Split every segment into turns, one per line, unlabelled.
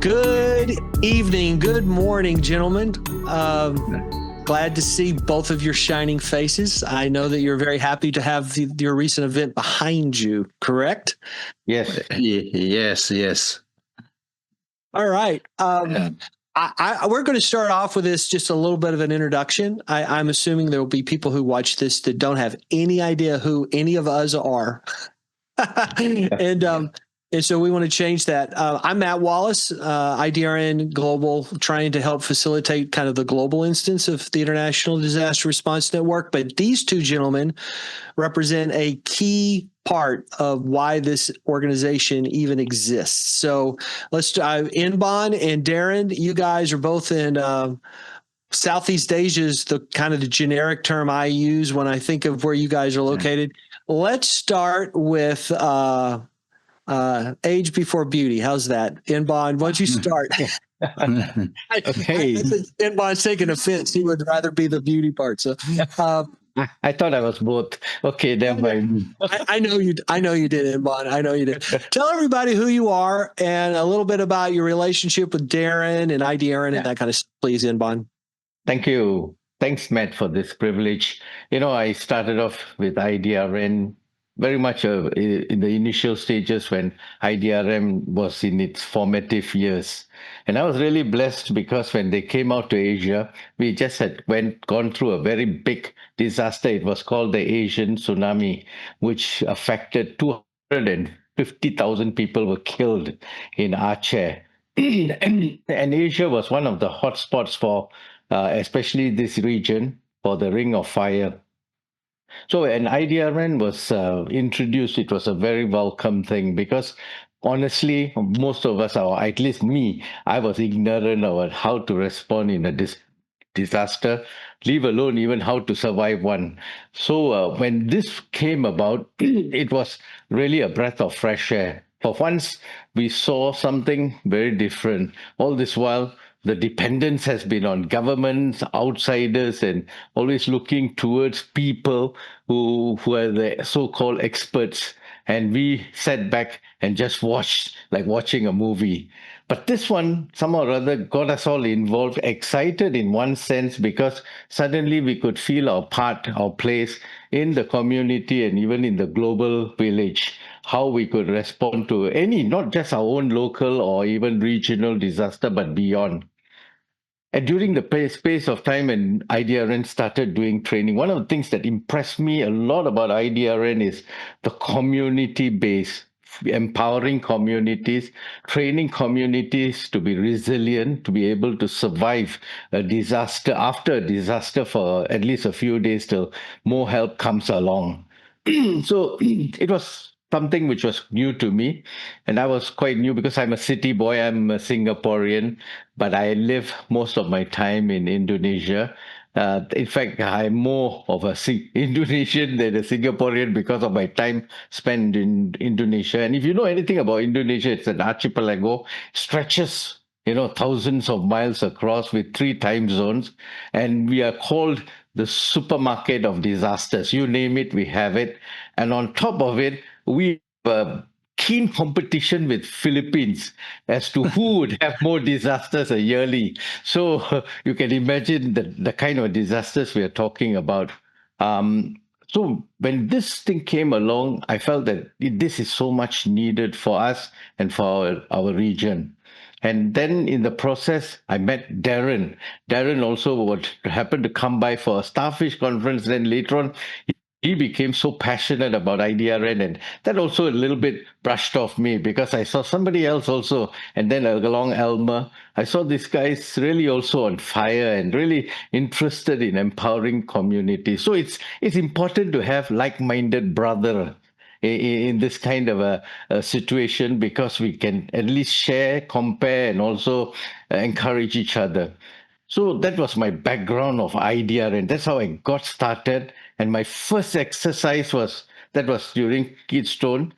Good evening, good morning, gentlemen. Glad to see both of your shining faces. I know that you're very happy to have your recent event behind you, correct?
Yes. Yes.
All right. We're going to start off with this, just a little bit of an introduction. I'm assuming there will be people who watch this that don't have any idea who any of us are. And so we want to change that. I'm Matt Wallace, IDRN Global, trying to help facilitate kind of the global instance of the International Disaster Response Network. But these two gentlemen represent a key part of why this organization even exists. So let's Inban and Daron, you guys are both in Southeast Asia is the kind of the generic term I use when I think of where you guys are located. Let's start with age before beauty. How's that? Inban, why don't you start?
Okay.
I think Inban's taking offense. He would rather be the beauty part. So
I thought I was both. Okay, never mind.
I know you did, Inban. I know you did. Tell everybody who you are and a little bit about your relationship with Daron and IDRN and that kind of stuff, please, Inban.
Thank you. Thanks, Matt, for this privilege. I started off with IDRN very much in the initial stages when IDRM was in its formative years. And I was really blessed because when they came out to Asia, we just had gone through a very big disaster. It was called the Asian tsunami, which affected 250,000 people were killed in Aceh. and Asia was one of the hotspots for especially this region for the Ring of Fire. So when IDRN was introduced, it was a very welcome thing because honestly, most of us, or at least me, I was ignorant about how to respond in a disaster, leave alone even how to survive one. So when this came about, it was really a breath of fresh air. For once, we saw something very different. All this while, the dependence has been on governments, outsiders, and always looking towards people who are the so-called experts. And we sat back and just watched, like watching a movie. But this one, somehow or other, got us all involved, excited in one sense, because suddenly we could feel our part, our place in the community and even in the global village, how we could respond to any, not just our own local or even regional disaster, but beyond. And during the space of time when IDRN started doing training, one of the things that impressed me a lot about IDRN is the community base, empowering communities, training communities to be resilient, to be able to survive a disaster, after a disaster for at least a few days till more help comes along. So it was something which was new to me. And I was quite new because I'm a city boy, I'm a Singaporean, but I live most of my time in Indonesia. In fact, I'm more of a Indonesian than a Singaporean because of my time spent in Indonesia. And if you know anything about Indonesia, it's an archipelago, stretches thousands of miles across with 3 time zones. And we are called the supermarket of disasters. You name it, we have it. And on top of it, we have a keen competition with Philippines as to who would have more disasters a yearly. So you can imagine the kind of disasters we are talking about. So when this thing came along, I felt that this is so much needed for us and for our region. And then in the process, I met Daron. Daron also would happen to come by for a Starfish conference. Then later on, he became so passionate about IDRN, and that also a little bit brushed off me because I saw somebody else also. And then along Elmer, I saw this guy's really also on fire and really interested in empowering communities. So it's important to have like-minded brother in this kind of a situation because we can at least share, compare, and also encourage each other. So that was my background of IDRN. That's how I got started. And my first exercise was during Keystone.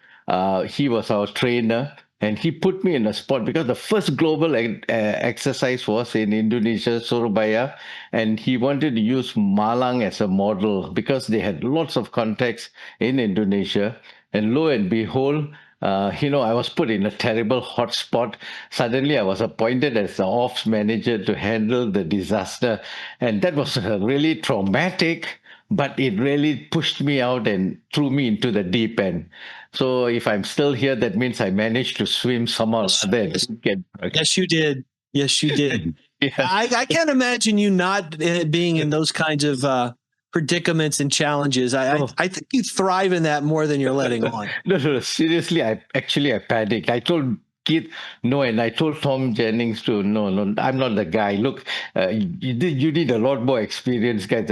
He was our trainer, and he put me in a spot because the first global exercise was in Indonesia, Surabaya, and he wanted to use Malang as a model because they had lots of contacts in Indonesia. And lo and behold, I was put in a terrible hot spot. Suddenly, I was appointed as the ops manager to handle the disaster. And that was really traumatic, but it really pushed me out and threw me into the deep end. So if I'm still here, that means I managed to swim somehow or other.
Yes, you did. Yes, you did.
Yeah.
I can't imagine you not being in those kinds of predicaments and challenges. I think you thrive in that more than you're letting on.
No, seriously, I panicked. I told Keith no, and I told Tom Jennings to no, I'm not the guy. Look, you need a lot more experience, guys.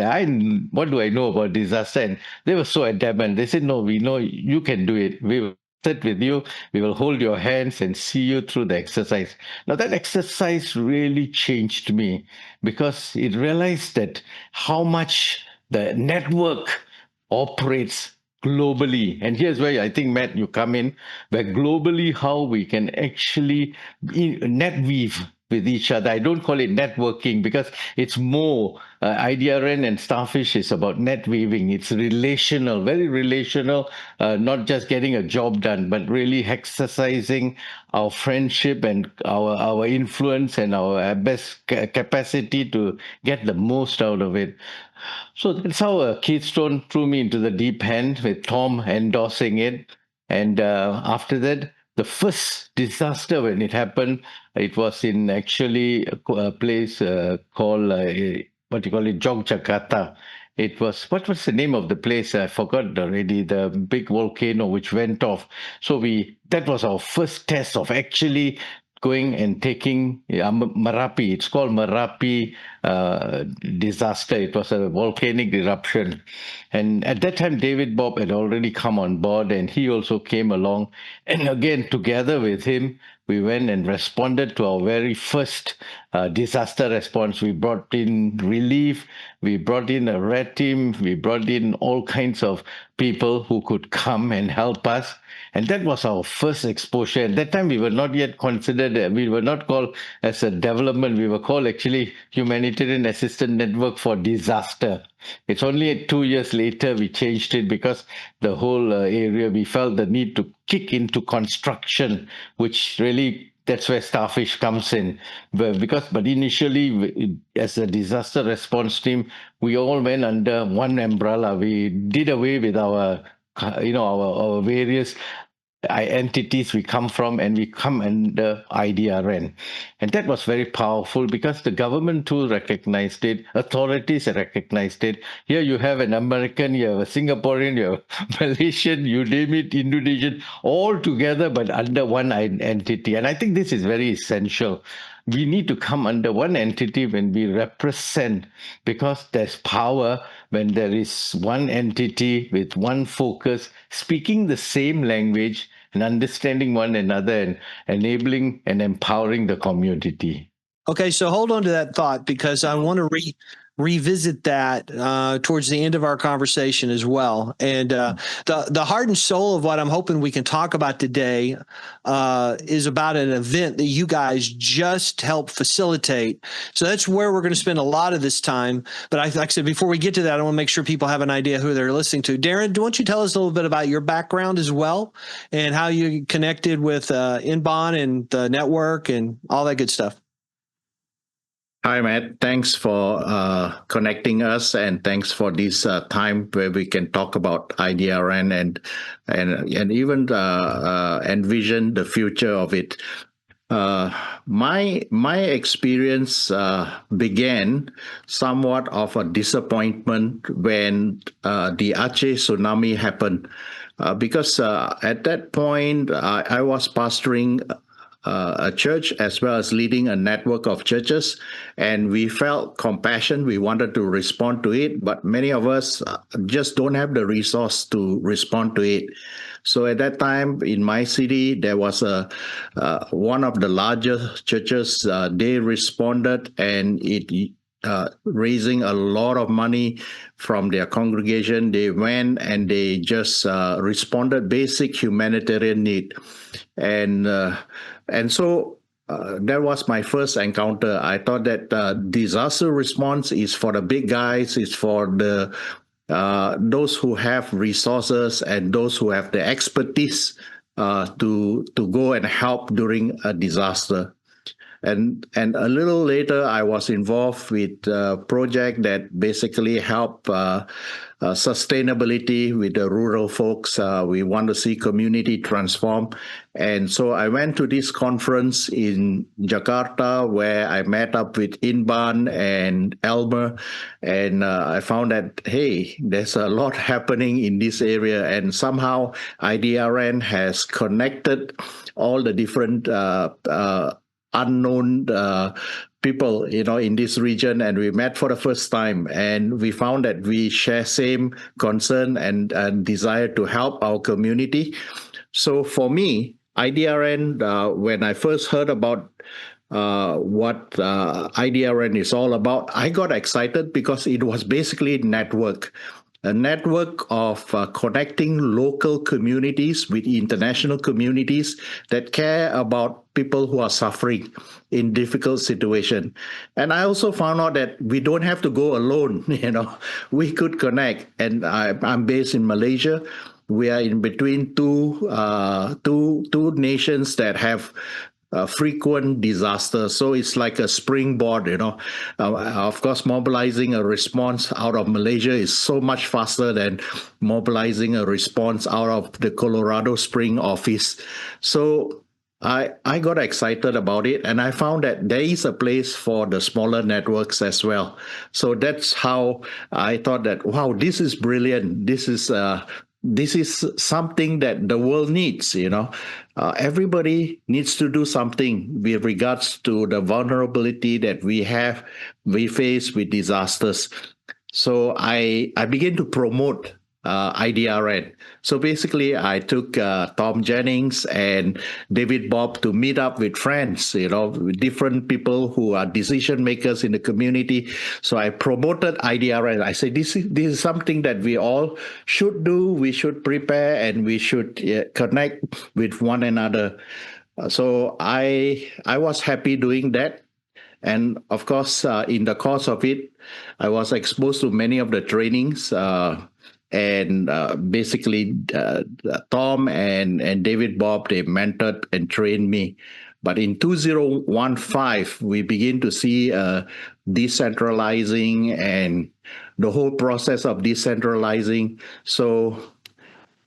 What do I know about disaster? And they were so adamant. They said, no, we know you can do it. We will sit with you. We will hold your hands and see you through the exercise. Now that exercise really changed me because it realized that how much the network operates globally. And here's where I think, Matt, you come in, where globally how we can actually net weave with each other. I don't call it networking because it's more IDRN and Starfish is about net weaving. It's relational, very relational, not just getting a job done, but really exercising our friendship and our influence and our best capacity to get the most out of it. So that's how Keystone threw me into the deep end with Tom endorsing it. And after that, the first disaster when it happened, it was in actually a place called, what do you call it, Jogjakarta. It was, what was the name of the place? I forgot already, the big volcano which went off. So that was our first test of actually going and taking Merapi. It's called Merapi disaster. It was a volcanic eruption. And at that time, David Bob had already come on board and he also came along. And again, together with him, we went and responded to our very first disaster response. We brought in relief, we brought in a red team, we brought in all kinds of people who could come and help us. And that was our first exposure. At that time, we were not yet considered, we were not called as a development, we were called actually Humanitarian Assistance Network for Disaster. It's only 2 years later we changed it because the whole area, we felt the need to kick into construction, which really, that's where Starfish comes in. But initially, as a disaster response team, we all went under one umbrella. We did away with our various entities we come from, and we come under IDRN. And that was very powerful because the government too recognized it, authorities recognized it. Here you have an American, you have a Singaporean, you have a Malaysian, you name it, Indonesian, all together but under one entity. And I think this is very essential. We need to come under one entity when we represent, because there's power when there is one entity with one focus, speaking the same language and understanding one another and enabling and empowering the community.
Okay, so hold on to that thought because I want to revisit that towards the end of our conversation as well. And the heart and soul of what I'm hoping we can talk about today is about an event that you guys just helped facilitate. So that's where we're going to spend a lot of this time. But like I said, before we get to that, I want to make sure people have an idea who they're listening to. Daron, why don't you tell us a little bit about your background as well and how you connected with Inban and the network and all that good stuff?
Hi, Matt. Thanks for connecting us, and thanks for this time where we can talk about IDRN and even envision the future of it. My experience began somewhat of a disappointment when the Aceh tsunami happened, because at that point I was pastoring a church as well as leading a network of churches, and we felt compassion. We wanted to respond to it, but many of us just don't have the resource to respond to it. So at that time in my city, there was one of the larger churches. They responded, and it raising a lot of money from their congregation. They went and they just responded basic humanitarian need, and so that was my first encounter. I thought that disaster response is for the big guys. It's for those who have resources and those who have the expertise to go and help during a disaster. And a little later, I was involved with a project that basically helped sustainability with the rural folks. We want to see community transform. And so I went to this conference in Jakarta where I met up with Inban and Elmer. And I found that, hey, there's a lot happening in this area. And somehow IDRN has connected all the different unknown people, in this region, and we met for the first time, and we found that we share same concern and desire to help our community. So for me, IDRN, when I first heard about what IDRN is all about, I got excited because it was basically a network of connecting local communities with international communities that care about people who are suffering in difficult situation. And I also found out that we don't have to go alone. We could connect. And I'm based in Malaysia. We are in between two nations that have frequent disasters. So it's like a springboard, of course, mobilizing a response out of Malaysia is so much faster than mobilizing a response out of the Colorado Spring office. So I got excited about it, and I found that there is a place for the smaller networks as well. So that's how I thought that, wow, this is brilliant. This is something that the world needs, everybody needs to do something with regards to the vulnerability that we face with disasters. So I began to promote IDRN. So basically, I took Tom Jennings and David Bob to meet up with friends, with different people who are decision makers in the community. So I promoted IDRN. I said, this is something that we all should do. We should prepare and we should connect with one another. So I was happy doing that. And of course, in the course of it, I was exposed to many of the trainings. And basically, Tom and David Bob, they mentored and trained me. But in 2015, we begin to see decentralizing and the whole process of decentralizing. So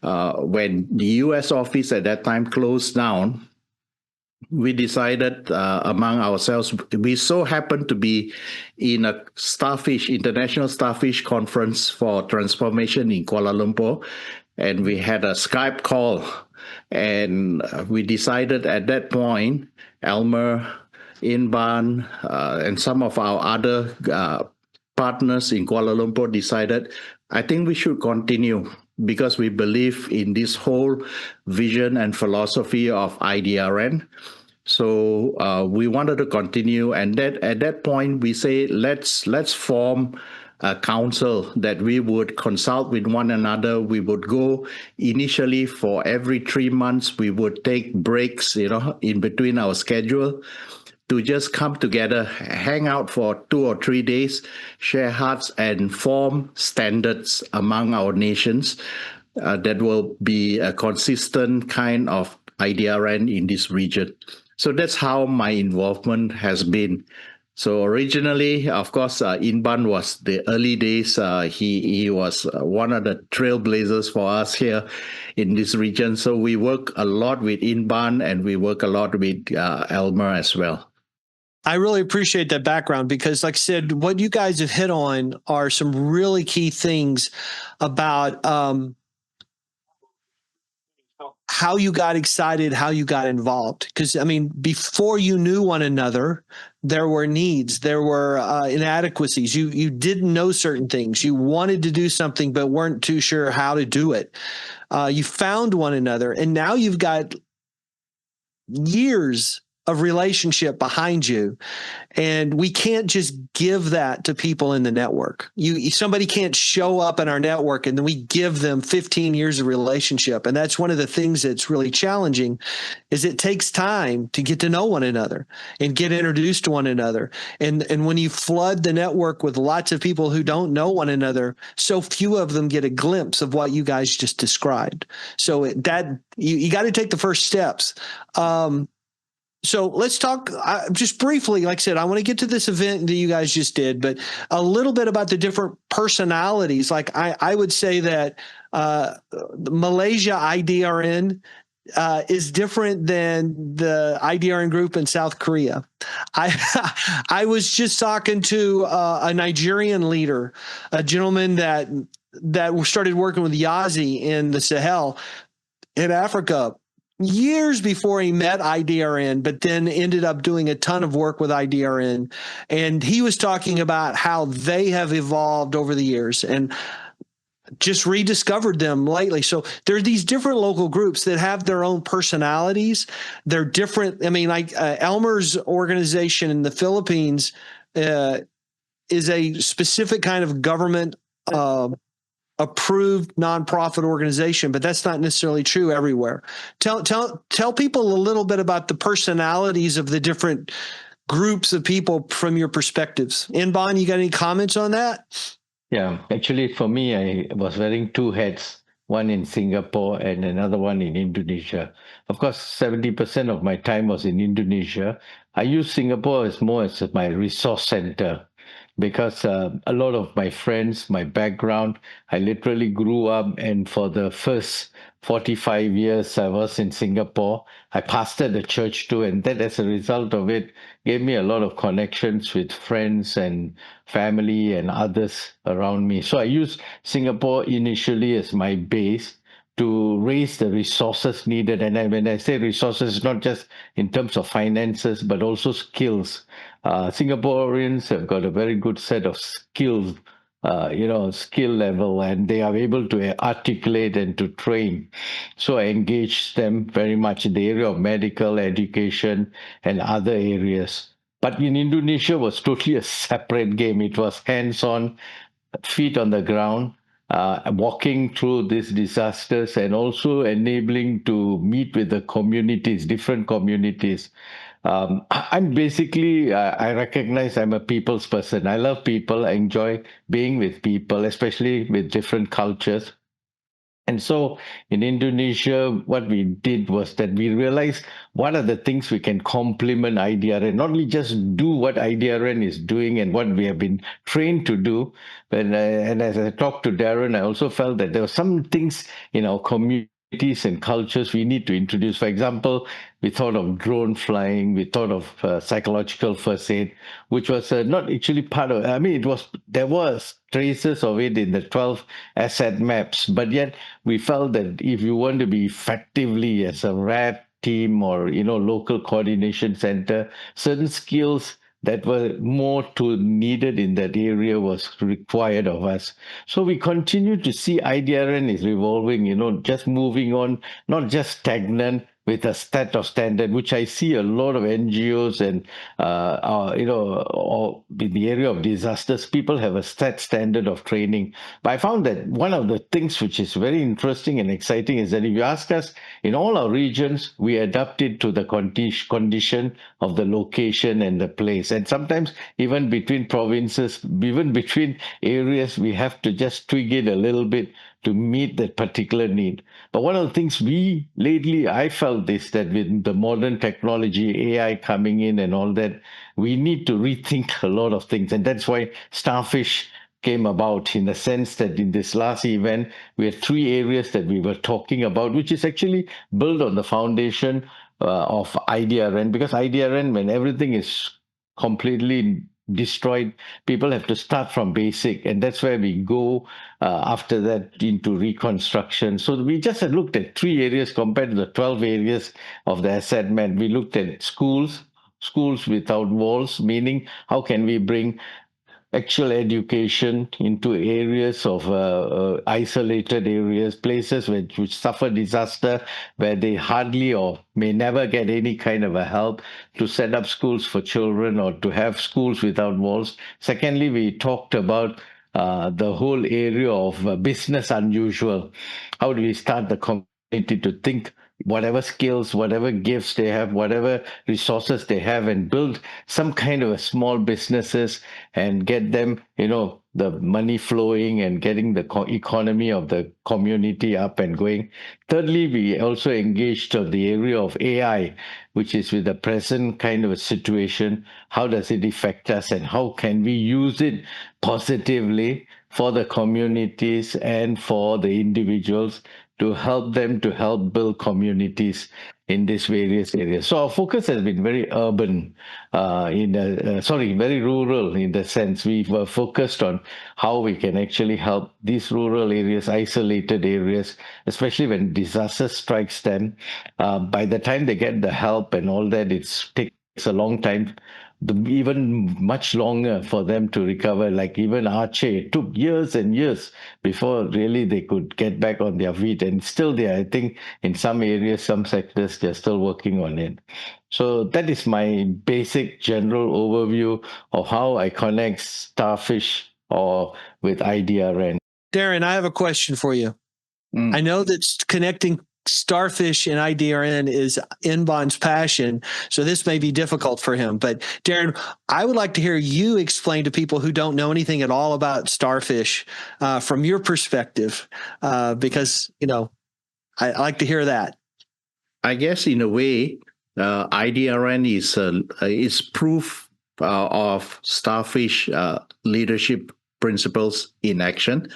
when the U.S. office at that time closed down, we decided among ourselves, we so happened to be in a international starfish conference for transformation in Kuala Lumpur, and we had a Skype call, and we decided at that point, Elmer, Inban, and some of our other partners in Kuala Lumpur decided, I think we should continue because we believe in this whole vision and philosophy of IDRN. So we wanted to continue, and at that point we say let's form a council that we would consult with one another. We would go initially for every 3 months. We would take breaks, in between our schedule, to just come together, hang out for 2 or 3 days, share hearts, and form standards among our nations that will be a consistent kind of IDRN in this region. So that's how my involvement has been. So originally, of course, Inban was the early days. He was one of the trailblazers for us here in this region. So we work a lot with Inban, and we work a lot with Elmer as well.
I really appreciate that background because, like I said, what you guys have hit on are some really key things about how you got excited, how you got involved. Because, before you knew one another, there were needs, there were inadequacies. You didn't know certain things. You wanted to do something, but weren't too sure how to do it. You found one another, and now you've got years of relationship behind you. And we can't just give that to people in the network. Somebody can't show up in our network and then we give them 15 years of relationship. And that's one of the things that's really challenging is it takes time to get to know one another and get introduced to one another. And when you flood the network with lots of people who don't know one another, so few of them get a glimpse of what you guys just described. So you got to take the first steps. So let's talk just briefly. Like I said, I want to get to this event that you guys just did, but a little bit about the different personalities. Like I would say that Malaysia IDRN is different than the IDRN group in South Korea. I was just talking to a Nigerian leader, a gentleman that started working with Yazi in the Sahel in Africa years before he met IDRN, but then ended up doing a ton of work with IDRN. And he was talking about how they have evolved over the years and just rediscovered them lately. So there are these different local groups that have their own personalities. They're different. I mean, like Elmer's organization in the Philippines is a specific kind of government approved nonprofit organization, but that's not necessarily true everywhere. Tell people a little bit about the personalities of the different groups of people from your perspectives. Inban, you got any comments on that?
Yeah, actually, for me, I was wearing two hats, one in Singapore and another one in Indonesia. Of course, 70% of my time was in Indonesia. I use Singapore as more as my resource center because a lot of my friends, my background, I literally grew up, and for the first 45 years I was in Singapore, I pastored the church too, and that as a result of it gave me a lot of connections with friends and family and others around me. So I used Singapore initially as my base to raise the resources needed. And when I say resources, not just in terms of finances, but also skills. Singaporeans have got a very good set of skills, skill level, and they are able to articulate and to train. So I engaged them very much in the area of medical education and other areas. But in Indonesia was totally a separate game. It was hands-on, feet on the ground, walking through these disasters and also enabling to meet with the communities, different communities. I'm basically, I recognize I'm a people's person. I love people. I enjoy being with people, especially with different cultures. And so in Indonesia, what we did was that we realized what are the things we can complement IDRN, not only just do what IDRN is doing and what we have been trained to do. And as I talked to Daron, I also felt that there were some things in our communities and cultures we need to introduce. For example, we thought of drone flying, we thought of psychological first aid, which was not actually part of, there was traces of it in the 12 asset maps, but yet we felt that if you want to be effectively as a RAD team or, local coordination center, certain skills that were more needed in that area was required of us. So we continue to see IDRN is revolving, just moving on, not just stagnant, with a set of standard, which I see a lot of NGOs and, or in the area of disasters, people have a set standard of training. But I found that one of the things which is very interesting and exciting is that if you ask us, in all our regions, we adapted to the condition of the location and the place. And sometimes even between provinces, even between areas, we have to just tweak it a little bit to meet that particular need. But one of the things I felt is that with the modern technology, AI coming in and all that, we need to rethink a lot of things. And that's why Starfish came about, in the sense that in this last event, we had 3 areas that we were talking about, which is actually built on the foundation of IDRN, because IDRN, when everything is completely destroyed, people have to start from basic, and that's where we go after that into reconstruction. So we just had looked at 3 areas compared to the 12 areas of the asset map. We looked at schools without walls, meaning how can we bring actual education into areas of isolated areas, places which suffer disaster, where they hardly or may never get any kind of a help, to set up schools for children or to have schools without walls. Secondly, we talked about the whole area of business unusual. How do we start the community to think whatever skills, whatever gifts they have, whatever resources they have, and build some kind of a small businesses and get them, the money flowing and getting the economy of the community up and going. Thirdly, we also engaged on the area of AI, which is with the present kind of a situation. How does it affect us and how can we use it positively for the communities and for the individuals to help them to help build communities in these various areas. So our focus has been very urban, very rural in the sense. We were focused on how we can actually help these rural areas, isolated areas, especially when disaster strikes them. By the time they get the help and all that, it takes a long time, even much longer for them to recover. Like even Aceh, it took years and years before really they could get back on their feet. And still there, I think in some areas, some sectors, they're still working on it. So that is my basic general overview of how I connect Starfish or with IDRN.
Daron, I have a question for you. I know that connecting Starfish and IDRN is Inban's passion, so this may be difficult for him. But Daron, I would like to hear you explain to people who don't know anything at all about Starfish from your perspective, because I like to hear that.
I guess in a way, IDRN is proof of Starfish leadership principles in action,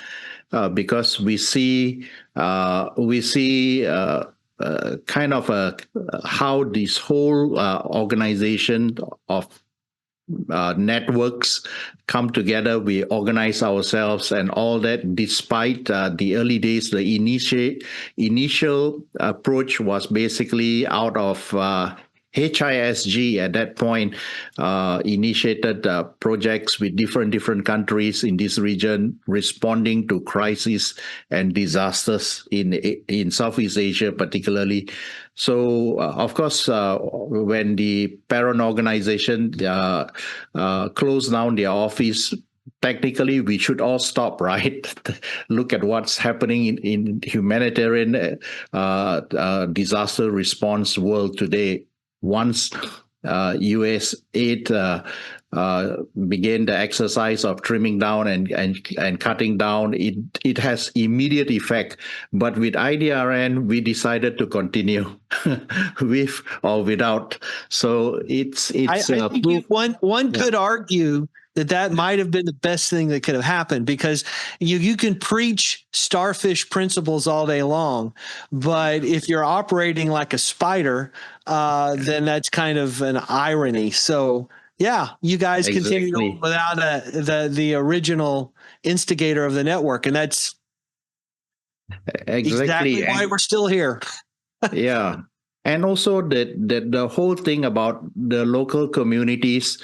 because we see kind of how this whole organization of networks come together. We organize ourselves and all that. Despite the early days, the initial approach was basically out of HISG at that point, initiated projects with different countries in this region, responding to crises and disasters in Southeast Asia particularly. So, of course, when the parent organization closed down their office, technically we should all stop, right? Look at what's happening in humanitarian disaster response world today. Once U.S. aid began the exercise of trimming down and cutting down, it has immediate effect. But with IDRN, we decided to continue with or without. So it's
I think one could argue that might have been the best thing that could have happened, because you can preach Starfish principles all day long, but if you're operating like a spider, then that's kind of an irony. So yeah, you guys continued on without the original instigator of the network, and that's exactly why we're still here.
Yeah. And also the whole thing about the local communities,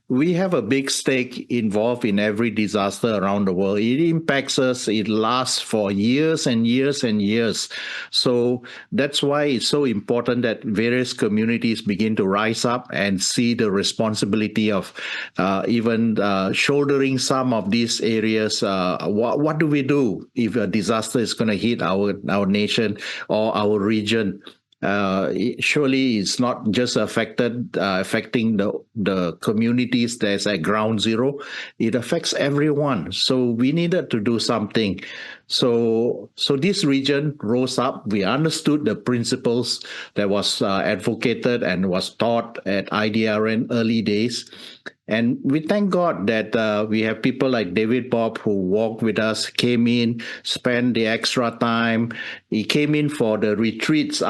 we have a big stake involved in every disaster around the world. It impacts us. It lasts for years and years and years. So that's why it's so important that various communities begin to rise up and see the responsibility of even shouldering some of these areas. What do we do if a disaster is going to hit our nation or our region? Surely it's not just affecting the communities that's at ground zero. It affects everyone. So we needed to do something. So this region rose up. We understood the principles that was advocated and was taught at IDRN early days. And we thank God that we have people like David Bob who walked with us, came in, spent the extra time. He came in for the retreats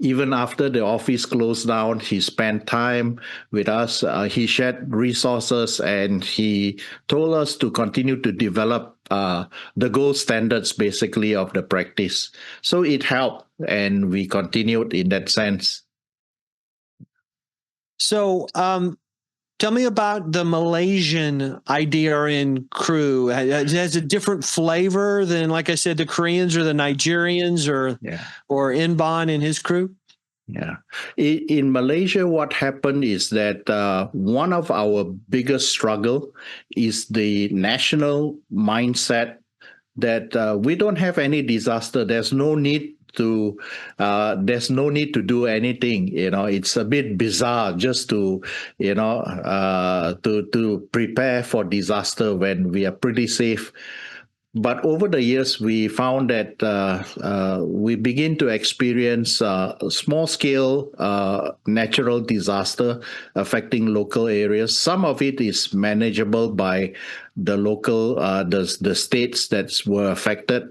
even after the office closed down. He spent time with us. He shared resources, and he told us to continue to develop the gold standards, basically, of the practice. So it helped, and we continued in that sense.
So Tell me about the Malaysian IDRN crew. Has a different flavor than, like I said, the Koreans or the Nigerians or Inban and his crew?
Yeah. In Malaysia, what happened is that one of our biggest struggle is the national mindset that we don't have any disaster. There's no need to do anything. It's a bit bizarre just to to prepare for disaster when we are pretty safe. But over the years, we found that we begin to experience small-scale natural disaster affecting local areas. Some of it is manageable by the local, the states that were affected,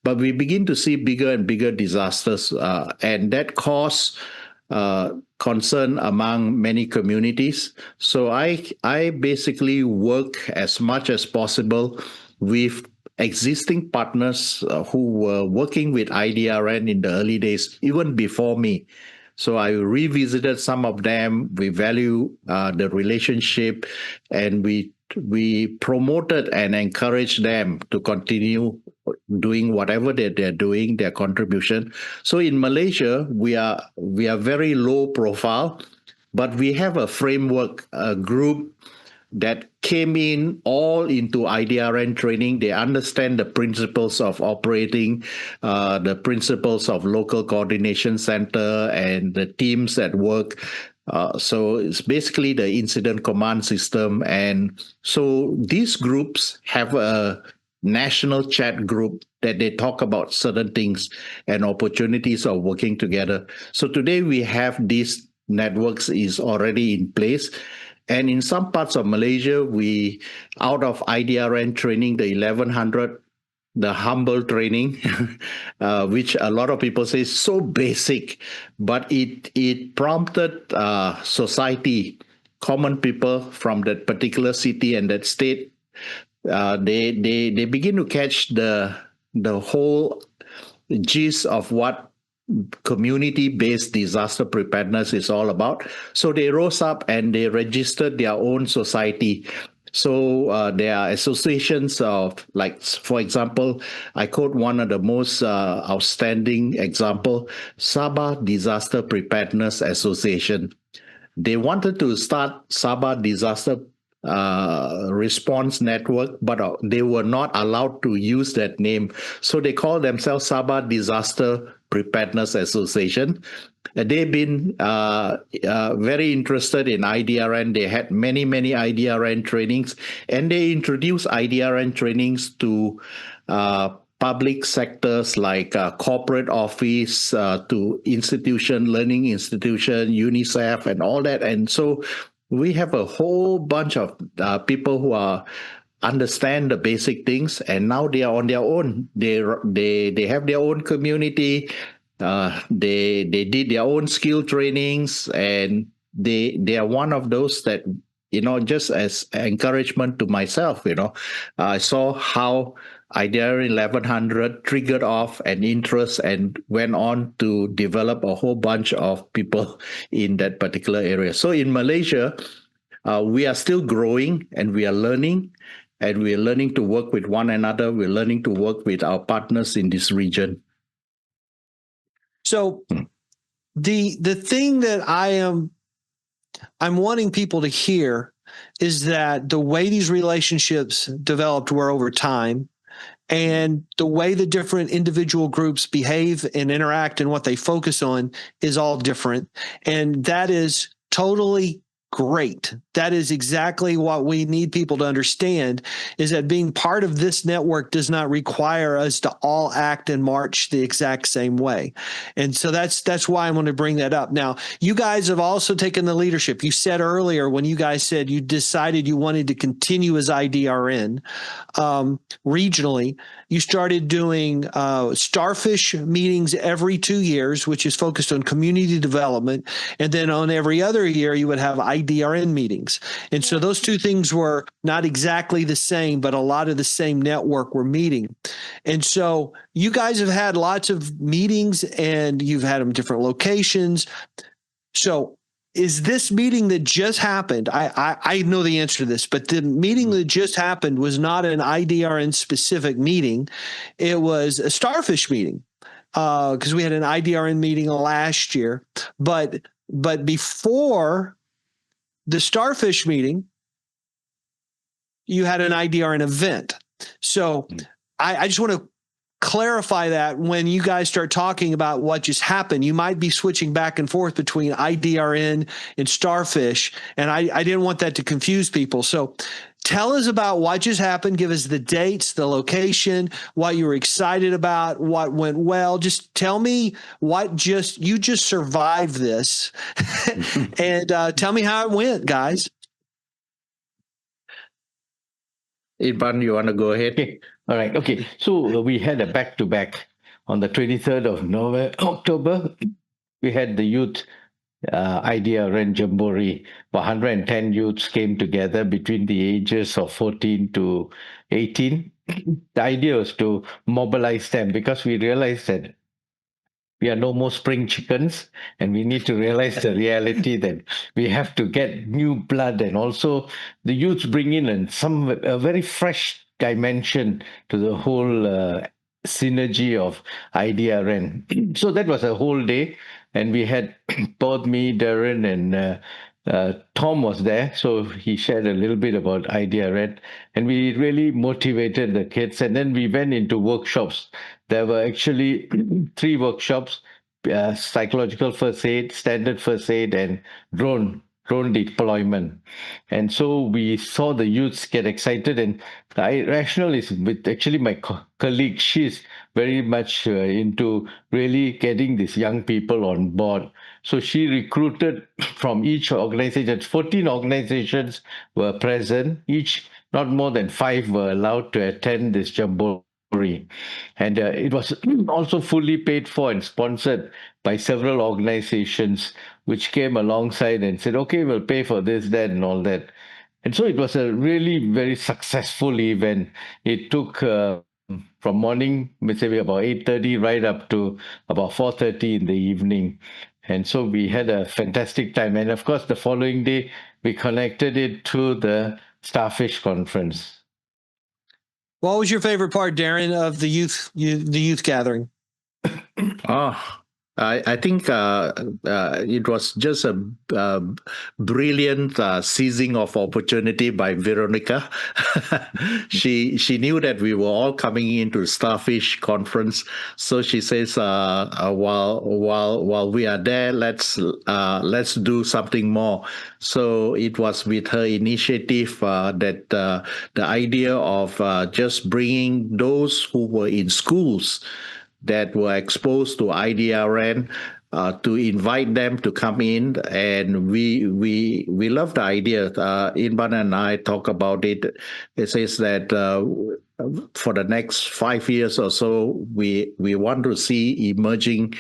but we begin to see bigger and bigger disasters, and that cause concern among many communities. So I basically work as much as possible with existing partners who were working with IDRN in the early days, even before me. So I revisited some of them. We value the relationship, and we promoted and encouraged them to continue doing whatever they're doing, their contribution. So in Malaysia, we are very low profile, but we have a framework, a group that came in all into IDRN training. They understand the principles of operating, the principles of local coordination center, and the teams that work. So it's basically the incident command system. And so these groups have a national chat group that they talk about certain things and opportunities of working together. So today we have these networks is already in place. And in some parts of Malaysia, we, out of IDRN training, the 1100, the humble training, which a lot of people say is so basic, but it prompted society, common people from that particular city and that state. They begin to catch the whole gist of what community-based disaster preparedness is all about. So they rose up and they registered their own society. So there are associations of, like, for example, I quote one of the most outstanding example, Sabah Disaster Preparedness Association. They wanted to start Sabah Disaster Response Network, but they were not allowed to use that name. So they call themselves Sabah Disaster Preparedness Association. They've been very interested in IDRN. They had many IDRN trainings, and they introduced IDRN trainings to public sectors like corporate office, to institution, learning institution, UNICEF, and all that. And so we have a whole bunch of people who understand the basic things, and now they are on their own. They have their own community. They did their own skill trainings, and they are one of those that, just as encouragement to myself, I saw how IDRN 1100 triggered off an interest and went on to develop a whole bunch of people in that particular area. So in Malaysia, we are still growing, and we are learning, and we are learning to work with one another. We're learning to work with our partners in this region.
So the thing that I'm wanting people to hear is that the way these relationships developed were over time, and the way the different individual groups behave and interact and what they focus on is all different. And that is totally great. That is exactly what we need people to understand, is that being part of this network does not require us to all act and march the exact same way. And so that's why I want to bring that up. Now, you guys have also taken the leadership. You said earlier, when you guys said you decided you wanted to continue as IDRN regionally, you started doing starfish meetings every 2 years, which is focused on community development. And then on every other year, you would have IDRN meetings. And so those two things were not exactly the same, but a lot of the same network were meeting. And so you guys have had lots of meetings, and you've had them different locations. So is this meeting that just happened? I know the answer to this, but the meeting that just happened was not an IDRN specific meeting. It was a Starfish meeting because we had an IDRN meeting last year. But before the Starfish meeting, you had an IDRN event. So I just want to clarify that when you guys start talking about what just happened, you might be switching back and forth between IDRN and Starfish. And I didn't want that to confuse people. So tell us about what just happened. Give us the dates, the location, what you were excited about, what went well. Just tell me you just survived this and tell me how it went, guys.
Inban, you want to go ahead?
Okay. All right. Okay. So we had a back-to-back on the 23rd of October. We had the youth IDRN Jamboree. 110 youths came together between the ages of 14 to 18. The idea was to mobilize them because we realized that we are no more spring chickens, and we need to realize the reality that we have to get new blood, and also the youths bring in a very fresh dimension to the whole synergy of IDRN. So that was a whole day, and we had both me, Daron, and Tom was there, so he shared a little bit about IDRN, and we really motivated the kids. And then we went into workshops. There were actually 3 workshops: psychological first aid, standard first aid, and drone deployment. And so we saw the youths get excited, and the rationale is with actually my colleague. She's very much into really getting these young people on board. So she recruited from each organization. 14 organizations were present. Each, not more than 5 were allowed to attend this jamboree. And it was also fully paid for and sponsored by several organizations, which came alongside and said, okay, we'll pay for this, that, and all that. And so it was a really very successful event. It took from morning, maybe about 8:30, right up to about 4:30 in the evening. And so we had a fantastic time. And of course, the following day, we connected it to the Starfish Conference.
What was your favorite part, Daron, of the youth gathering?
I think it was just a brilliant seizing of opportunity by Veronica. She knew that we were all coming into the Starfish Conference, so she says, while we are there, let's do something more. So it was with her initiative that the idea of just bringing those who were in schools that were exposed to IDRN, to invite them to come in, and we love the idea. Inban and I talk about it. It says that for the next 5 years or so, we want to see emerging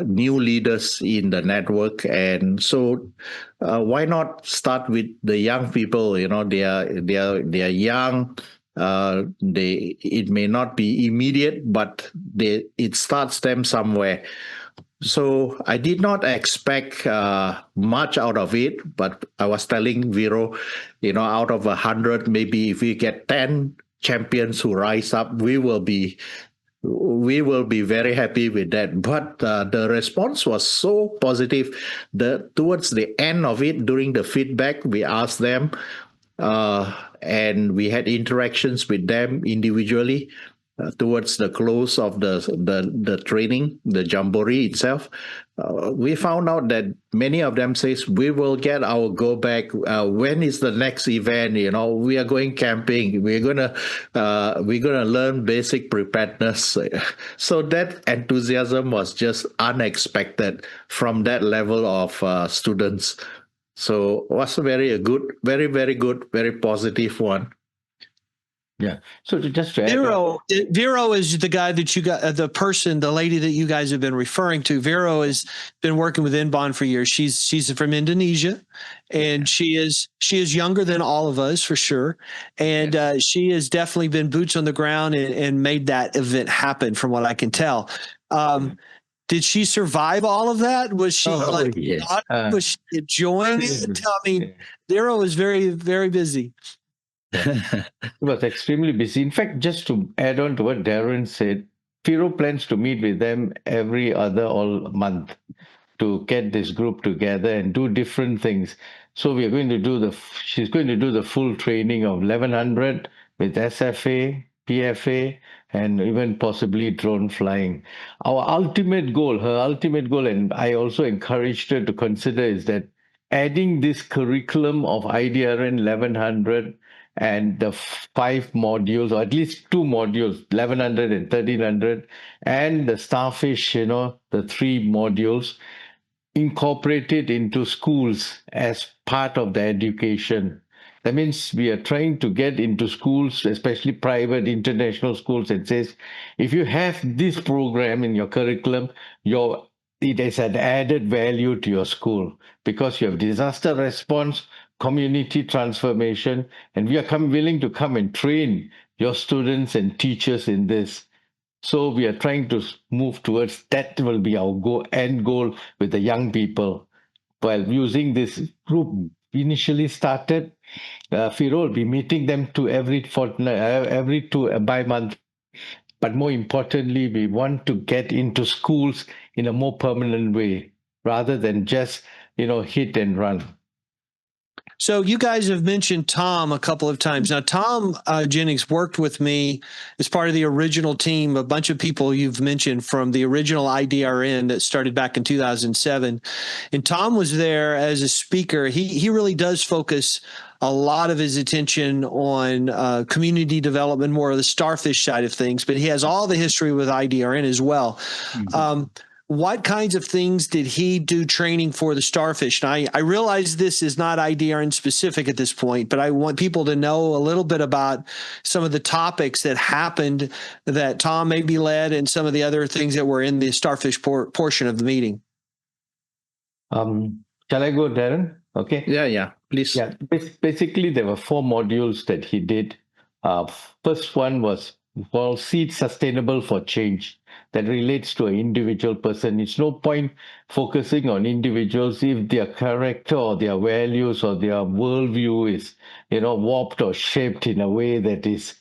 new leaders in the network, and so why not start with the young people? You know, they are young. It may not be immediate, but it starts them somewhere. So I did not expect much out of it, but I was telling Vero, out of 100, maybe if we get 10 champions who rise up, we will be very happy with that. But the response was so positive. Towards the end of it, during the feedback, we asked them, and we had interactions with them individually towards the close of the training, the jamboree itself. We found out that many of them says, we will get our go back. When is the next event? We are going camping. We're gonna learn basic preparedness. So that enthusiasm was just unexpected from that level of students. So it was very good, very good, very positive one.
Yeah. So just to add,
Vero is the guy that you got, the lady that you guys have been referring to. Vero has been working with Inban for years. She's from Indonesia, and she is younger than all of us for sure. And she has definitely been boots on the ground and made that event happen, from what I can tell. Did she survive all of that? Was she
Yes.
was she enjoying it? I mean, Daron was very, very busy.
He was extremely busy. In fact, just to add on to what Daron said, Firo plans to meet with them every other all month to get this group together and do different things. So we are going to do she's going to do the full training of 1100 with SFA, PFA, and even possibly drone flying. Her ultimate goal, and I also encouraged her to consider, is that adding this curriculum of IDRN 1100 and the 5 modules, or at least 2 modules, 1100 and 1300, and the starfish, the 3 modules, incorporated into schools as part of the education. That means we are trying to get into schools, especially private international schools, and says, if you have this program in your curriculum, it is an added value to your school because you have disaster response, community transformation, and we are willing to come and train your students and teachers in this. So we are trying to move towards that. Will be our end goal with the young people. While using this group initially started, Firo will be meeting them every fortnight, every 2 by month. But more importantly, we want to get into schools in a more permanent way rather than just hit and run.
So you guys have mentioned Tom a couple of times. Now, Tom Jennings worked with me as part of the original team, a bunch of people you've mentioned from the original IDRN that started back in 2007. And Tom was there as a speaker. He really does focus a lot of his attention on community development, more of the starfish side of things, but he has all the history with IDRN as well. Mm-hmm. What kinds of things did he do training for the starfish? And I realize this is not IDRN specific at this point, but I want people to know a little bit about some of the topics that happened that Tom maybe led and some of the other things that were in the starfish portion of the meeting.
Shall I go, Daron? Okay.
Yeah, please.
Yeah, basically there were 4 modules that he did. First one was called Seed Sustainable for Change. That relates to an individual person. It's no point focusing on individuals if their character or their values or their worldview is, warped or shaped in a way that is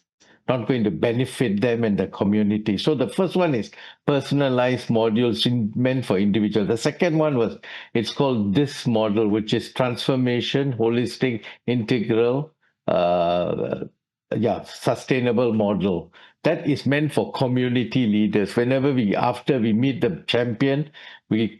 not going to benefit them and the community. So the first one is personalized modules meant for individuals. The second one it's called this model, which is transformation, holistic, integral, sustainable model. That is meant for community leaders. After we meet the champion, we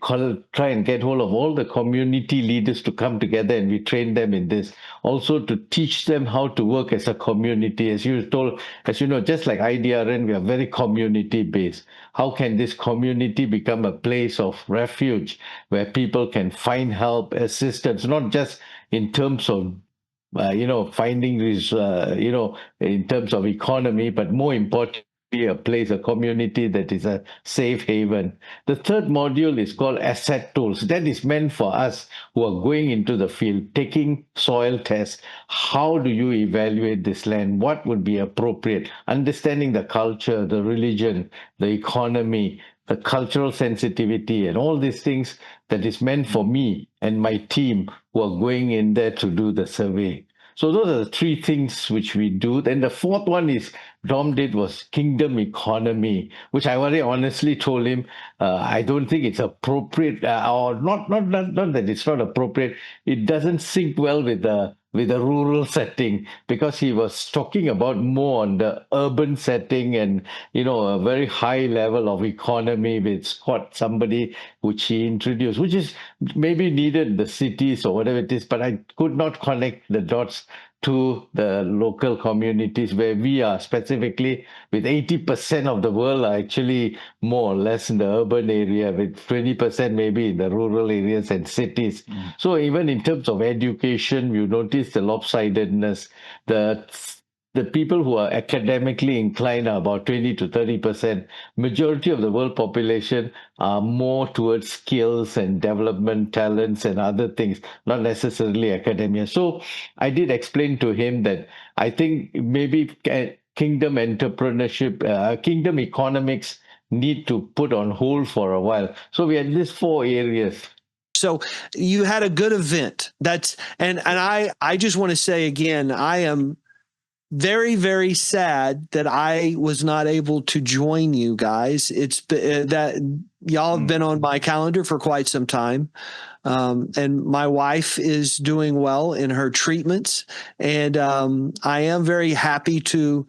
try and get hold of all the community leaders to come together and we train them in this. Also to teach them how to work as a community. As you know, just like IDRN, we are very community based. How can this community become a place of refuge where people can find help, assistance, not just in terms of finding this, in terms of economy, but more importantly, a community that is a safe haven. The third module is called Asset Tools. That is meant for us who are going into the field, taking soil tests. How do you evaluate this land? What would be appropriate? Understanding the culture, the religion, the economy, the cultural sensitivity, and all these things that is meant for me and my team who are going in there to do the survey. So those are the 3 things which we do. Then the fourth one Dom did was kingdom economy, which I very honestly told him, I don't think it's appropriate, or not that it's not appropriate. It doesn't sync well with the rural setting, because he was talking about more on the urban setting and, a very high level of economy with somebody which he introduced, which is maybe needed in the cities or whatever it is, but I could not connect the dots to the local communities where we are specifically, with 80% of the world are actually more or less in the urban area, with 20% maybe in the rural areas and cities. So even in terms of education, you notice the lopsidedness. The people who are academically inclined are about 20 to 30%. Majority of the world population are more towards skills and development, talents and other things, not necessarily academia. So I did explain to him that I think maybe kingdom entrepreneurship, kingdom economics need to put on hold for a while. So we had these 4 areas.
So you had a good event. And I just want to say again, I am very, very sad that I was not able to join you guys. It's that y'all have been on my calendar for quite some time. And my wife is doing well in her treatments. And I am very happy to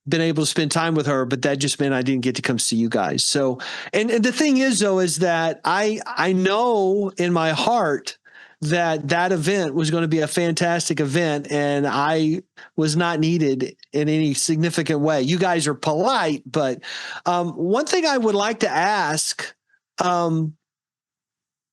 been able to spend time with her, but that just meant I didn't get to come see you guys. So, and the thing is though, is that I know in my heart that event was going to be a fantastic event, and I was not needed in any significant way. You guys are polite, but one thing I would like to ask,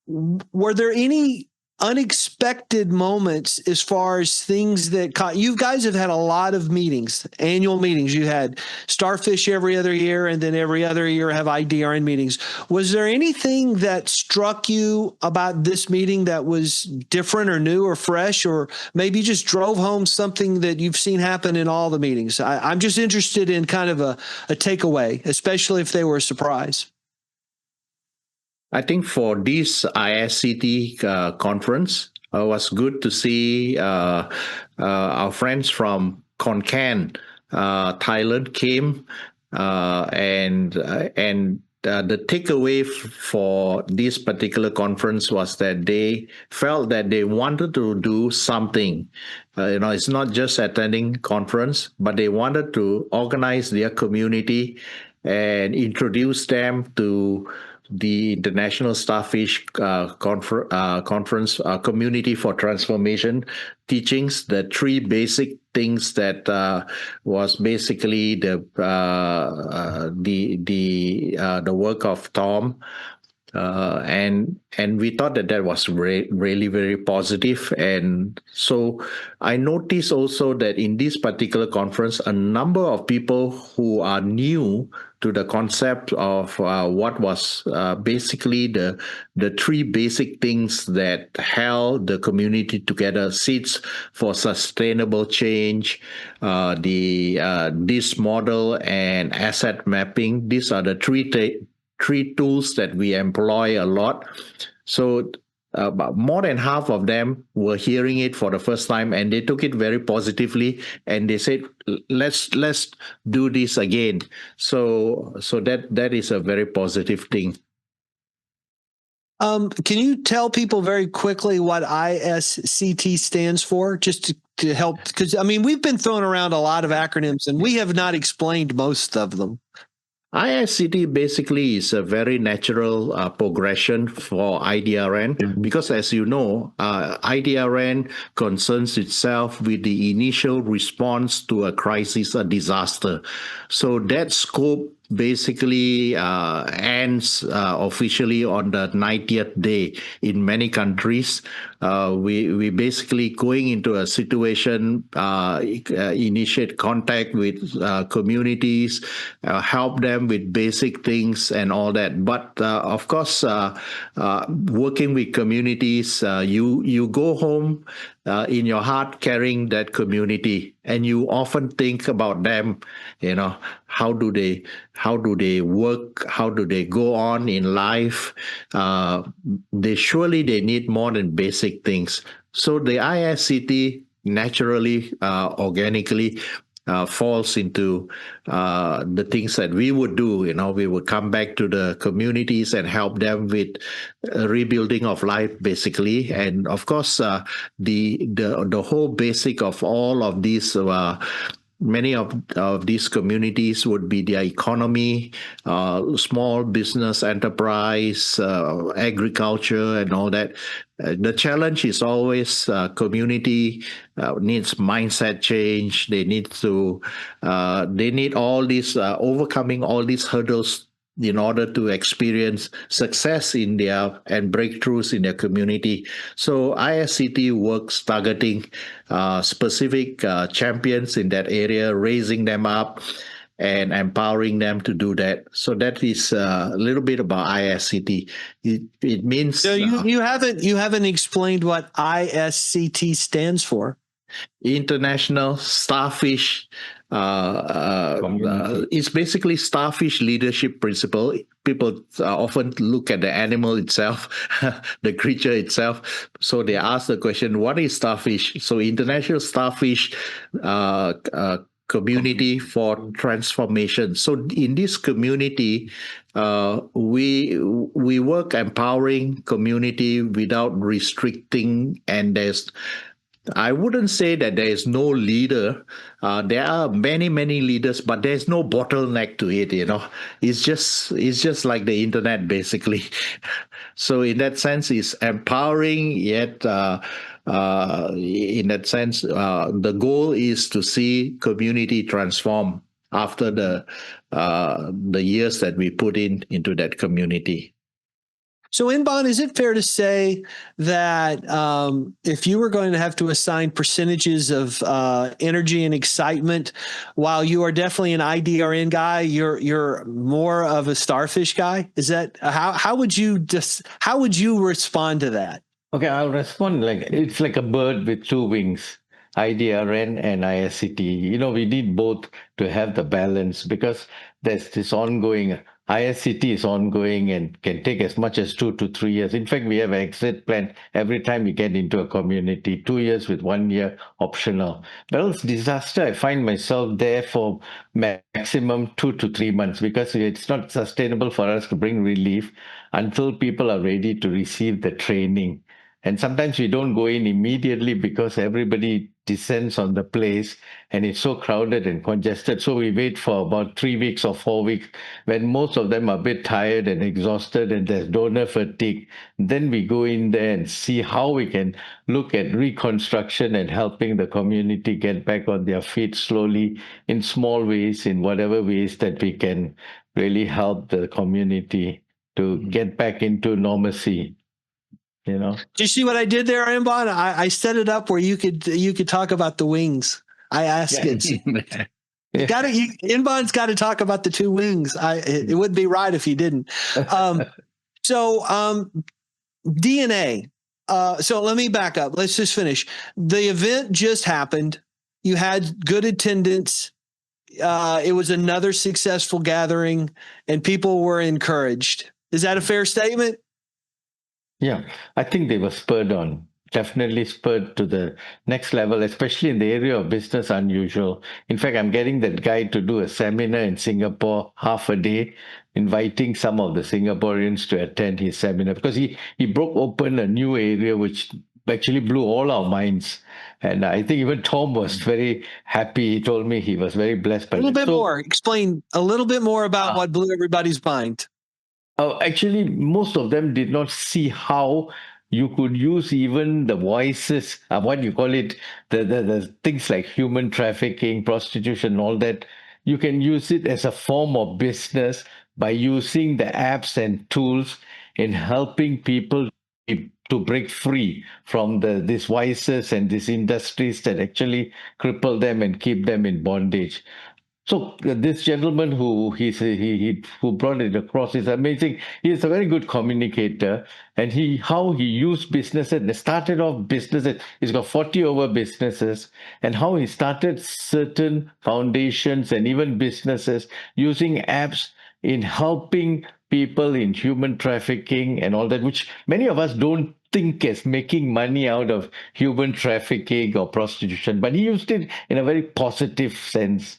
were there any unexpected moments as far as things that you guys have had a lot of meetings, annual meetings? You had Starfish every other year, and then every other year have IDRN meetings. Was there anything that struck you about this meeting that was different or new or fresh, or maybe just drove home something that you've seen happen in all the meetings? I'm just interested in kind of a takeaway, especially if they were a surprise.
I think for this ISCT conference, it was good to see our friends from Konkan, Thailand came, and the takeaway for this particular conference was that they felt that they wanted to do something. It's not just attending conference, but they wanted to organize their community and introduce them to the International Starfish Conference Community for Transformation teachings, the 3 basic things that was basically the work of Tom. And we thought that was really very positive. And so I noticed also that in this particular conference, a number of people who are new to the concept of what was basically the 3 basic things that held the community together: seeds for sustainable change, this model, and asset mapping. These are the 3 tools that we employ a lot. So more than half of them were hearing it for the first time, and they took it very positively, and they said, let's do this again. So that is a very positive thing.
Can you tell people very quickly what ISCT stands for, just to help? Because, I mean, we've been throwing around a lot of acronyms, and we have not explained most of them.
ISCT basically is a very natural progression for IDRN, because as you know, IDRN concerns itself with the initial response to a crisis, a disaster. So that scope basically ends officially on the 90th day in many countries. We basically going into a situation, initiate contact with communities, help them with basic things and all that. But of course, working with communities, you go home in your heart carrying that community, and you often think about them. How do they work? How do they go on in life? They need more than basic things. So the ISCT naturally, organically falls into the things that we would do. We would come back to the communities and help them with rebuilding of life, basically. And of course, the whole basic of all of these. Many of these communities would be their economy, small business enterprise, agriculture, and all that. The challenge is always community needs mindset change. They need all these overcoming all these hurdles in order to experience success in and breakthroughs in their community. So ISCT works targeting specific champions in that area, raising them up and empowering them to do that. So that is a little bit about ISCT. It means
So you haven't explained what ISCT stands for.
International Starfish it's basically starfish leadership principle. People often look at the animal itself, the creature itself. So they ask the question, what is starfish? So International Starfish Community for Transformation. So in this community, we work empowering community without restricting, and I wouldn't say that there is no leader. There are many leaders, but there's no bottleneck to it. It's just like the internet, basically. So in that sense, it's empowering. Yet, in that sense, the goal is to see community transform after the years that we put into that community.
So, Inban, is it fair to say that if you were going to have to assign percentages of energy and excitement, while you are definitely an IDRN guy, you're more of a starfish guy? Is that how would you respond to that?
Okay, I'll respond like it's like a bird with two wings, IDRN and ISCT. We need both to have the balance, because there's this ongoing. ISCT is ongoing and can take as much as 2 to 3 years. In fact, we have an exit plan every time we get into a community, 2 years with 1 year optional. But else disaster, I find myself there for maximum 2 to 3 months, because it's not sustainable for us to bring relief until people are ready to receive the training. And sometimes we don't go in immediately because everybody descends on the place and it's so crowded and congested. So we wait for about 3 weeks or 4 weeks when most of them are a bit tired and exhausted and there's donor fatigue. Then we go in there and see how we can look at reconstruction and helping the community get back on their feet slowly in small ways, in whatever ways that we can really help the community to get back into normalcy.
Do you see what I did there, Inban? I set it up where you could talk about the wings. I asked it. Inban's got to talk about the two wings. It wouldn't be right if he didn't. DNA. So let me back up. Let's just finish. The event just happened. You had good attendance. It was another successful gathering, and people were encouraged. Is that a fair statement?
Yeah, I think they were spurred on, definitely spurred to the next level, especially in the area of business unusual. In fact, I'm getting that guy to do a seminar in Singapore, half a day, inviting some of the Singaporeans to attend his seminar, because he broke open a new area which actually blew all our minds. And I think even Tom was very happy. He told me he was very blessed by it.
Explain a little bit more about what blew everybody's mind.
Actually, most of them did not see how you could use even the voices, what you call it, the things like human trafficking, prostitution, all that. You can use it as a form of business by using the apps and tools in helping people to break free from these vices and these industries that actually cripple them and keep them in bondage. So this gentleman who brought it across is amazing. He is a very good communicator, and how he used businesses. They started off businesses. He's got 40 over businesses, and how he started certain foundations and even businesses using apps in helping people in human trafficking and all that, which many of us don't think as making money out of human trafficking or prostitution, but he used it in a very positive sense.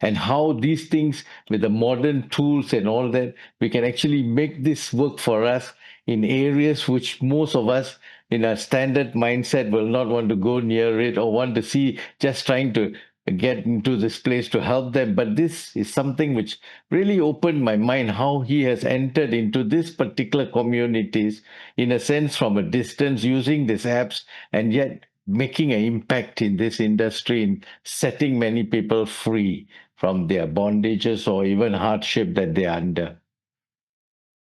And how these things with the modern tools and all that, we can actually make this work for us in areas which most of us in a standard mindset will not want to go near it or want to see, just trying to get into this place to help them. But this is something which really opened my mind, how he has entered into this particular communities in a sense from a distance using these apps, and yet making an impact in this industry in setting many people free from their bondages or even hardship that they're under.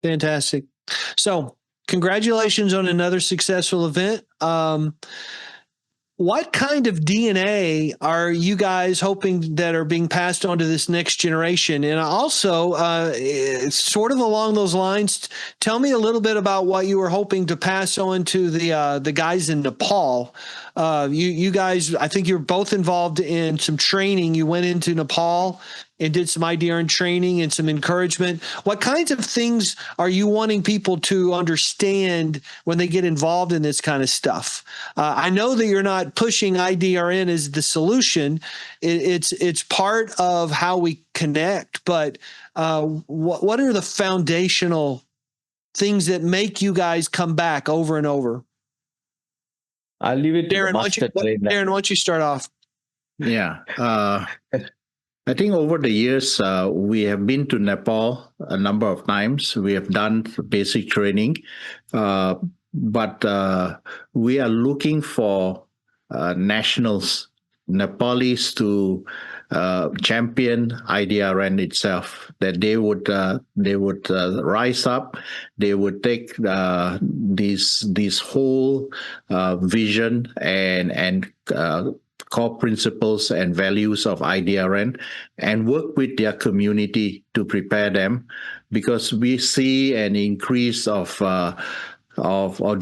Fantastic. So congratulations on another successful event. What kind of DNA are you guys hoping that are being passed on to this next generation? And also, sort of along those lines, tell me a little bit about what you were hoping to pass on to the guys in Nepal. You guys, I think you're both involved in some training. You went into Nepal and did some IDRN training and some encouragement. What kinds of things are you wanting people to understand when they get involved in this kind of stuff? I know that you're not pushing IDRN as the solution. It's part of how we connect, but what are the foundational things that make you guys come back over and over?
I'll leave it to
Daron,
the master trainer.
Daron, why don't you start off?
Yeah. I think over the years, we have been to Nepal a number of times. We have done basic training, but we are looking for nationals, Nepalese to champion IDRN itself. That they would rise up, they would take this whole vision and core principles and values of IDRN and work with their community to prepare them, because we see an increase of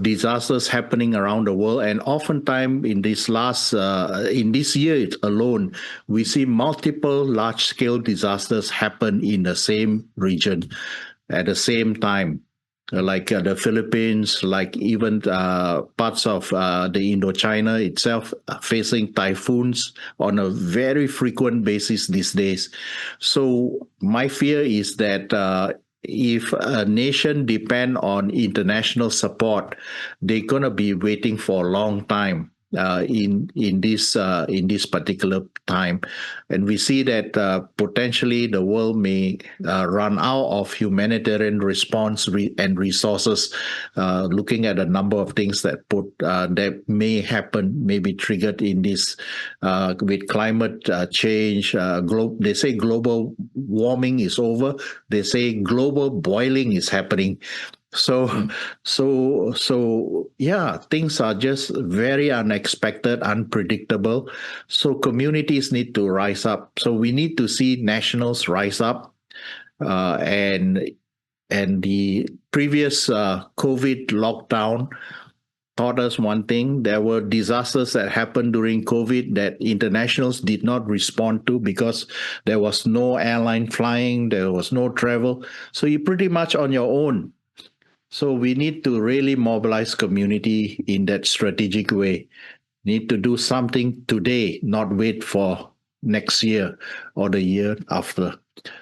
disasters happening around the world, and oftentimes in this year alone, we see multiple large-scale disasters happen in the same region at the same time. Like the Philippines, like even parts of the Indochina itself facing typhoons on a very frequent basis these days. So my fear is that if a nation depend on international support, they're gonna be waiting for a long time in this particular time, and we see that potentially the world may run out of humanitarian response and resources. Looking at a number of things that may happen, may be triggered in this with climate change. They say global warming is over. They say global boiling is happening. So yeah, things are just very unexpected, unpredictable. So communities need to rise up. So we need to see nationals rise up, and the previous COVID lockdown taught us one thing. There were disasters that happened during COVID that internationals did not respond to because there was no airline flying, there was no travel. So you're pretty much on your own. So we need to really mobilize community in that strategic way. Need to do something today, not wait for next year or the year after.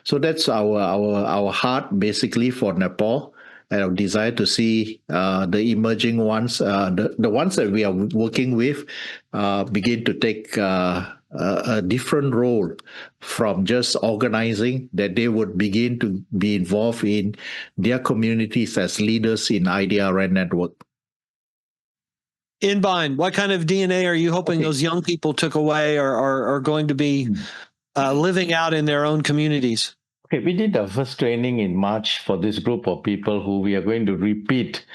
So that's our heart basically for Nepal, and our desire to see the emerging ones, the ones that we are working with, begin to take a different role from just organizing, that they would begin to be involved in their communities as leaders in IDRN network.
Inban, what kind of DNA are you hoping those young people took away or are going to be living out in their own communities?
Okay, we did our first training in March for this group of people who we are going to repeat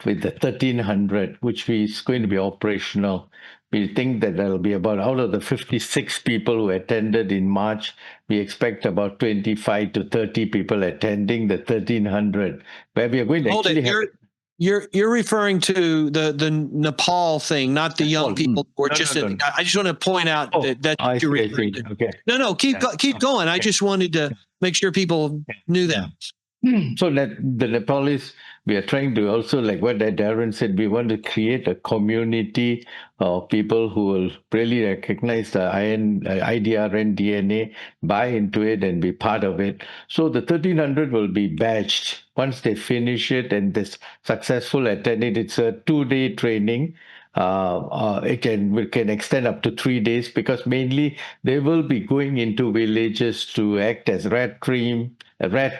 with the 1,300, which is going to be operational. We think that there will be about, out of the 56 people who attended in March, we expect about 25 to 30 people attending the 1,300, where we are going to actually have...
You're referring to the Nepal thing, not the young people. Or I just want to point out that you're referring to.
Okay.
No, keep going. I just wanted to make sure people knew that.
So that the Nepalese, we are trying to also, like what Daron said, we want to create a community of people who will really recognize the IDRN DNA, buy into it, and be part of it. So the 1,300 will be batched. Once they finish it and this successful attended, it's a 2-day training. It can extend up to 3 days, because mainly they will be going into villages to act as red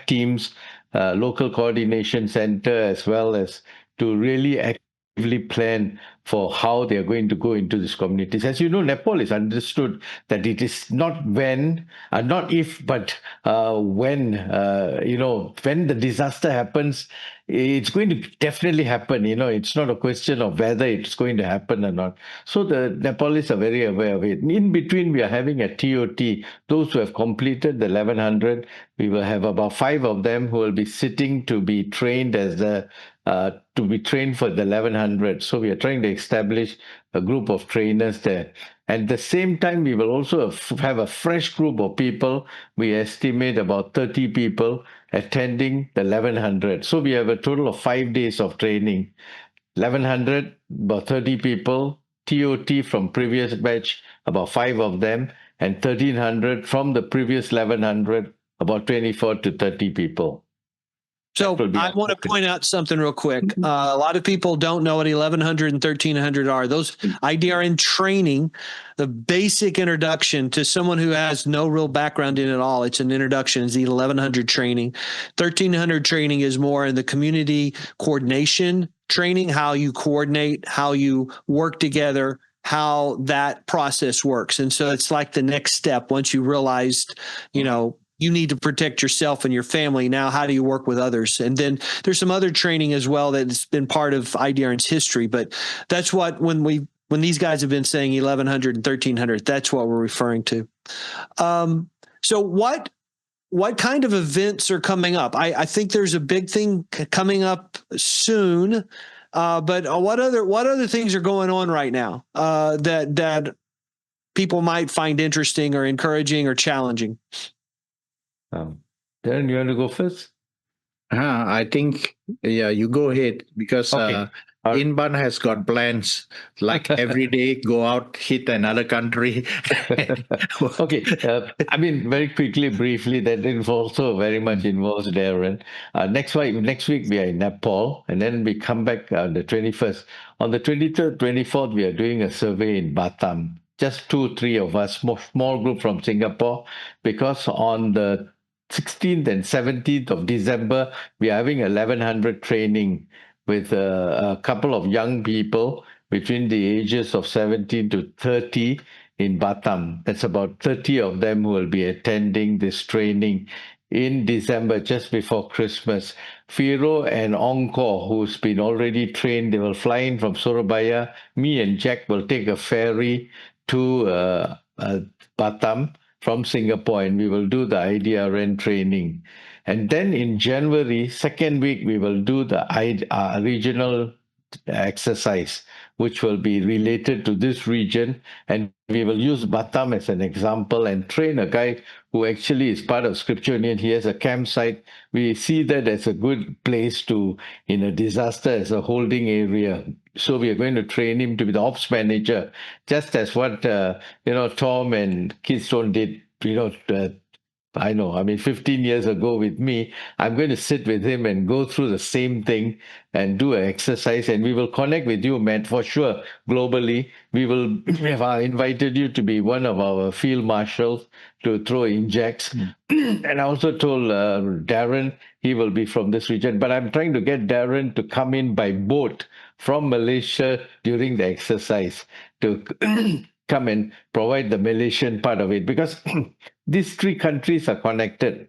teams, local coordination center, as well as to really actively plan for how they are going to go into these communities. As you know, Nepal is understood that it is not not if, but when the disaster happens, it's going to definitely happen. It's not a question of whether it's going to happen or not. So the Nepalese are very aware of it. In between, we are having a TOT. Those who have completed the 1,100, we will have about 5 of them who will be sitting to be trained as the to be trained for the 1100. So we are trying to establish a group of trainers there. At the same time, we will also have a fresh group of people. We estimate about 30 people attending the 1100. So we have a total of 5 days of training. 1100, about 30 people, TOT from previous batch, about 5 of them, and 1300 from the previous 1100, about 24 to 30 people.
So I want to point out something real quick. A lot of people don't know what 1100 and 1300 are. Those IDRN training, the basic introduction to someone who has no real background in it all. It's an introduction. It's the 1100 training. 1300 training is more in the community coordination training, how you coordinate, how you work together, how that process works. And so it's like the next step once you realized, you need to protect yourself and your family. Now, how do you work with others? And then there's some other training as well that's been part of IDRN's history. But that's what, when these guys have been saying 1100 and 1300, that's what we're referring to. So what kind of events are coming up? I think there's a big thing coming up soon. But what other things are going on right now that people might find interesting or encouraging or challenging?
Daron, you want to go first?
I think, you go ahead because
Okay.
Inban has got plans like every day go out, hit another country.
Okay. Very quickly, briefly, that is also very much involves Daron. Next week we are in Nepal, and then we come back on the 21st. On the 23rd, 24th, we are doing a survey in Batam. Just 2-3 of us, small group from Singapore, because on the 16th and 17th of December, we are having 1100 training with a couple of young people between the ages of 17 to 30 in Batam. That's about 30 of them who will be attending this training in December, just before Christmas. Firo and Ongkor, who's been already trained, they will fly in from Surabaya. Me and Jack will take a ferry to Batam from Singapore, and we will do the IDRN training. And then in January, second week, we will do the regional exercise, which will be related to this region. And we will use Batam as an example and train a guy who actually is part of Scripture Union. He has a campsite. We see that as a good place to, in a disaster, as a holding area. So we are going to train him to be the ops manager, just as what, Tom and Keystone did, 15 years ago with me. I'm going to sit with him and go through the same thing and do an exercise. And we will connect with you, Matt, for sure, globally. We have invited you to be one of our field marshals to throw injects. And I also told Daron he will be from this region. But I'm trying to get Daron to come in by boat from Malaysia during the exercise to come and provide the Malaysian part of it, because these 3 countries are connected: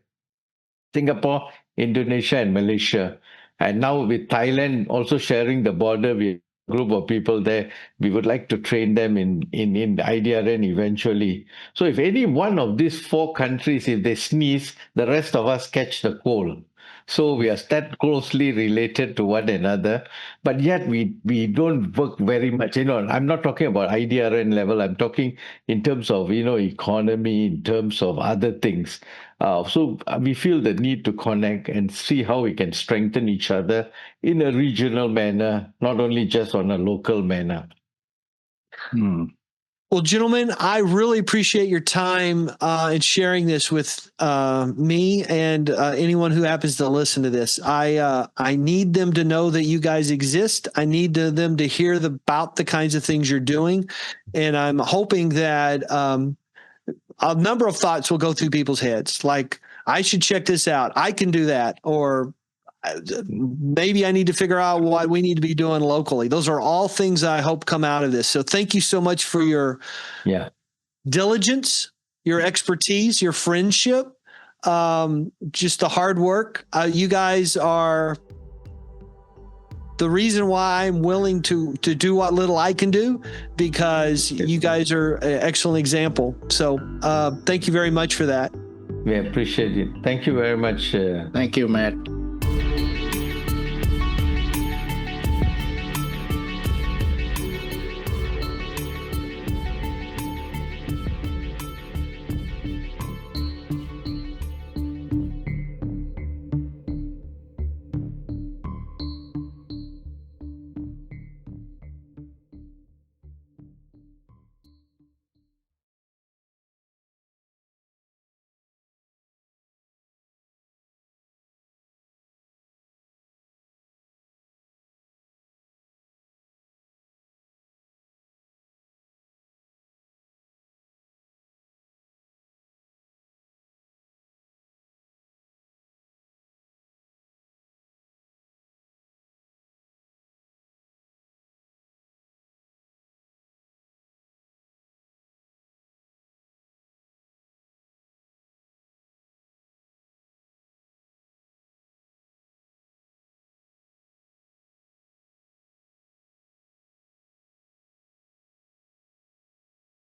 Singapore, Indonesia, and Malaysia. And now with Thailand also sharing the border with a group of people there, we would like to train them in IDRN eventually. So if any one of these 4 countries, if they sneeze, the rest of us catch the cold. So we are that closely related to one another, but yet we don't work very much. I'm not talking about IDRN level. I'm talking in terms of, economy, in terms of other things. So we feel the need to connect and see how we can strengthen each other in a regional manner, not only just on a local manner.
Well, gentlemen, I really appreciate your time in sharing this with me and anyone who happens to listen to this. I need them to know that you guys exist. I need them to hear about the kinds of things you're doing. And I'm hoping that a number of thoughts will go through people's heads, like, I should check this out. I can do that. Or maybe I need to figure out what we need to be doing locally. Those are all things I hope come out of this. So thank you so much for your diligence, your expertise, your friendship, just the hard work. You guys are the reason why I'm willing to do what little I can do, because you guys are an excellent example. So thank you very much for that.
We appreciate it. Thank you very much.
Thank you, Matt.